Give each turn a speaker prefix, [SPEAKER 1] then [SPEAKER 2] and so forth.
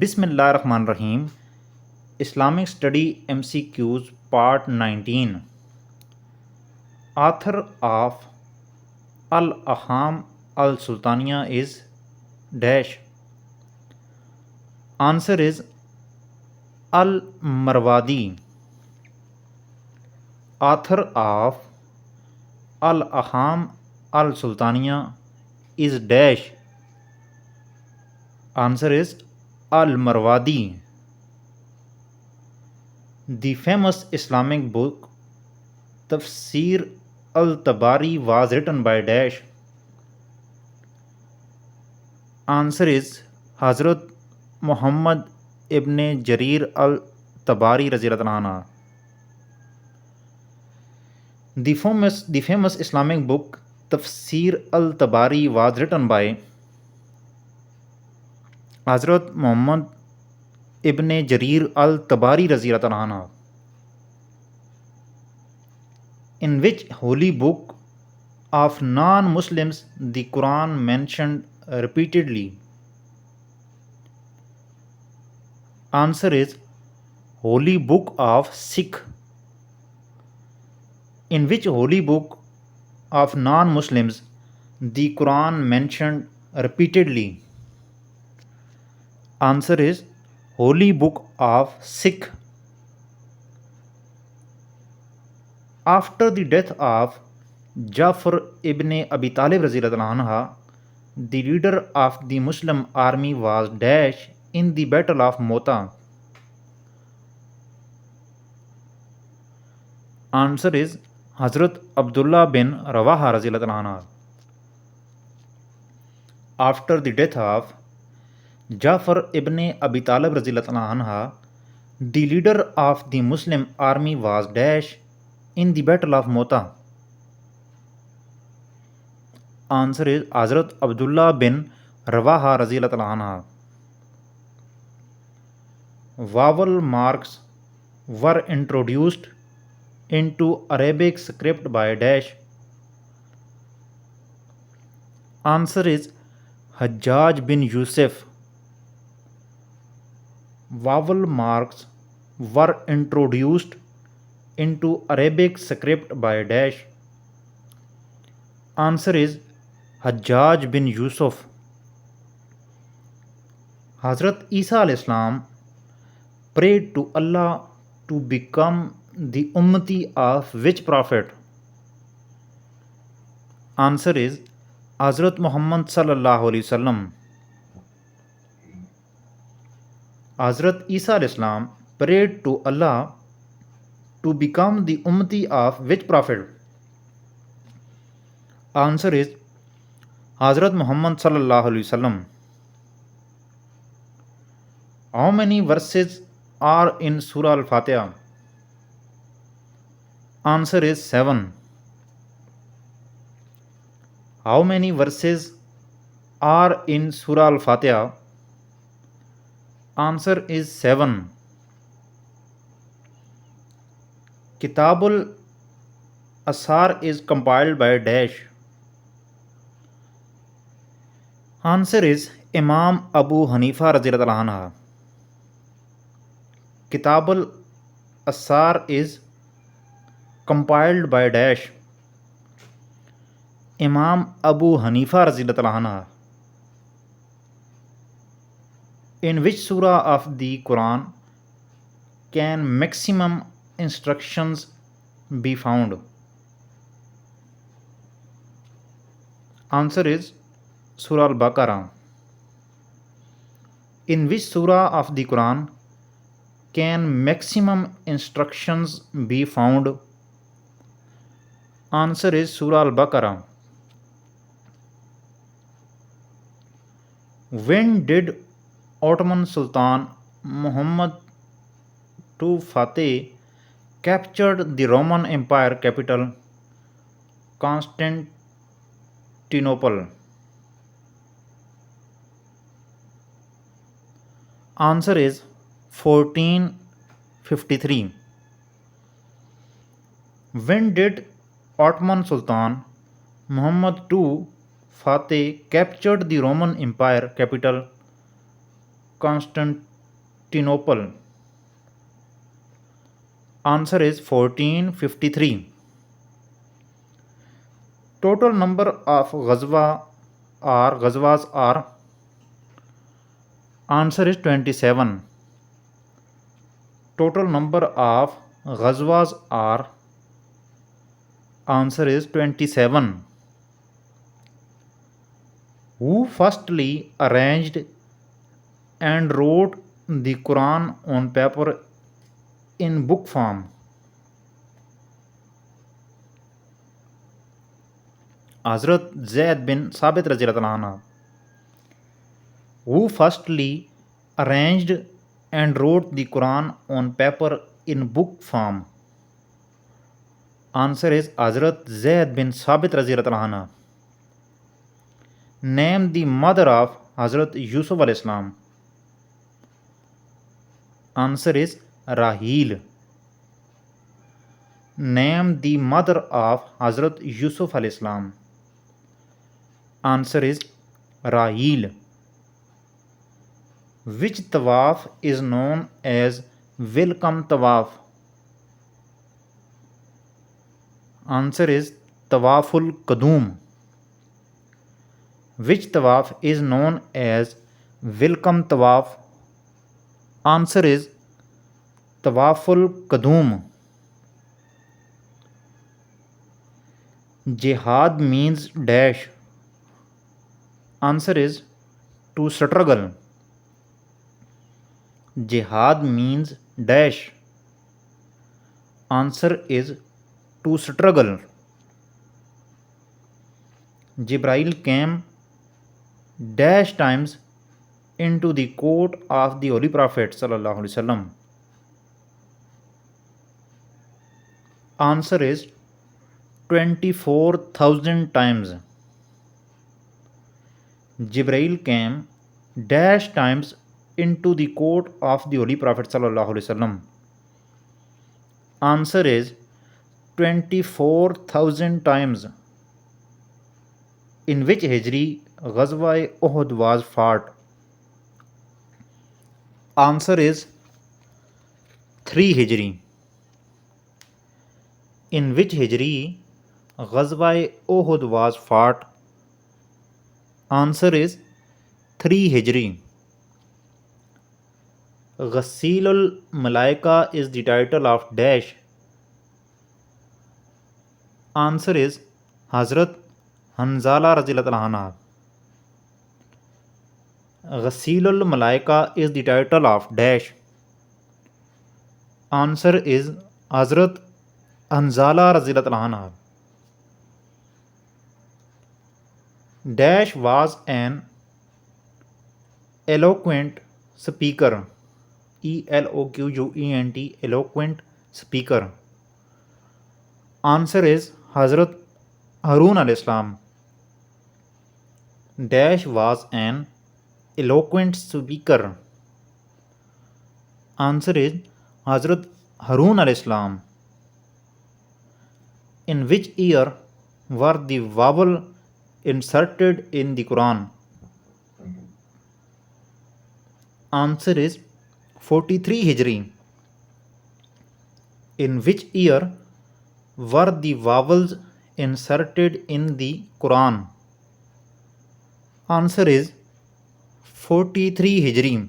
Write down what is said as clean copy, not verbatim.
[SPEAKER 1] बिस्मिल्लाहिर्रहमानिर्रहीम। Islamic study MCQs part 19। Author of al Ahkam al Sultaniyya is dash. Answer is al Mawardi. Author of al Ahkam al Sultaniyya is dash. Answer is al Mawardi. The famous Islamic book Tafsir al-Tabari was written by dash. Answer is Hazrat Muhammad ibn Jarir al-Tabari radhiyallahu anhu. The famous Islamic book Tafsir al-Tabari was written by Hazrat Muhammad ibn Jarir al-Tabari radhiyallahu anhu. In which holy book of non-Muslims the Quran mentioned repeatedly? Answer is Holy Book of Sikh. In which holy book of non-Muslims the Quran mentioned repeatedly? Answer is Holy Book of Sikh. After the death of Jafar ibn Abi Talib radhiyallahu anhu, the leader of the Muslim army was dash in the Battle of Mota. Answer is Hazrat Abdullah bin Rawaha radhiyallahu anhu. After the death of Jafar ibn Abi Talib radhiyallahu anhu, the leader of the Muslim army was dash in the Battle of Mota. Answer is Hazrat Abdullah bin Rawaha radhiyallahu anhu. Vowel marks were introduced into Arabic script by dash. Answer is Hajjaj bin Yusuf. Vowel marks were introduced into Arabic script by dash. Answer is Hajjaj bin Yusuf. Hazrat Isa al-Islam prayed to Allah to become the ummati of which prophet? Answer is Hazrat Muhammad sallallahu alaihi wasallam. Hazrat Isa al-Islam prayed to Allah to become the ummati of which prophet? Answer is Hazrat Muhammad sallallahu alaihi wasallam. How many verses are in Surah Al-Fatiha? Answer is 7. How many verses are in Surah Al-Fatiha? Answer is 7. Kitabul Asar is compiled by dash. Answer is Imam Abu Hanifa radhiyallahu anhu. Kitabul Asar is compiled by dash. Imam Abu Hanifa radhiyallahu anhu. In which surah of the Quran can maximum instructions be found? Answer is Surah Al-Baqarah. In which surah of the Quran can maximum instructions be found? Answer is Surah Al-Baqarah. When did Ottoman Sultan Muhammad II Fateh captured the Roman Empire capital Constantinople? Answer is 1453. When did Ottoman Sultan Muhammad II Fateh captured the Roman Empire capital Constantinople? Answer is 1453. Total number of ghazwas are. Answer is 27. Total number of ghazwas are. Answer is 27. Who firstly arranged and wrote the Quran on paper in book form? Hazrat Zaid bin Sabit Radhiyallahu anhu. Who firstly arranged and wrote the Quran on paper in book form? Answer is Hazrat Zaid bin Sabit Radhiyallahu anhu. Name the mother of Hazrat Yusuf alayhi salam. Answer is Rahil. Name the mother of Hazrat Yusuf alayhi salam. Answer is Rahil. Which tawaf is known as welcome tawaf? Answer is Tawaful Qadum. Which tawaf is known as welcome tawaf? Answer is Tawaful Qadum. Jihad means dash. Answer is to struggle. Jihad means dash. Answer is to struggle. Jibreel came dash times into the court of the Holy Prophet sallallahu alaihi wasallam. Answer is 24,000 times. Jibreel came dash times into the court of the Holy Prophet sallallahu alaihi wasallam. Answer is 24,000 times. In which Hijri Ghazwa Uhud was fought? Answer is 3 Hijri. In which Hijri Ghazwa Uhud was fought? Answer is 3 Hijri. Ghasilul Malaika is the title of dash. Answer is Hazrat Hanzala Radhiyallahu anha. Ghasilul Malaika is the title of dash. Answer is Hazrat Hanzala Radhiyallahu anha. Dash was an eloquent speaker. Eloquent, eloquent speaker. Answer is Hazrat Harun alayhi salam. Dash was an eloquent speaker. Answer is Hazrat Harun alayhi salam. In which year were the vowel inserted in the Quran? Answer is 43 Hijri. In which year were the vowels inserted in the Quran? Answer is 43 Hijri.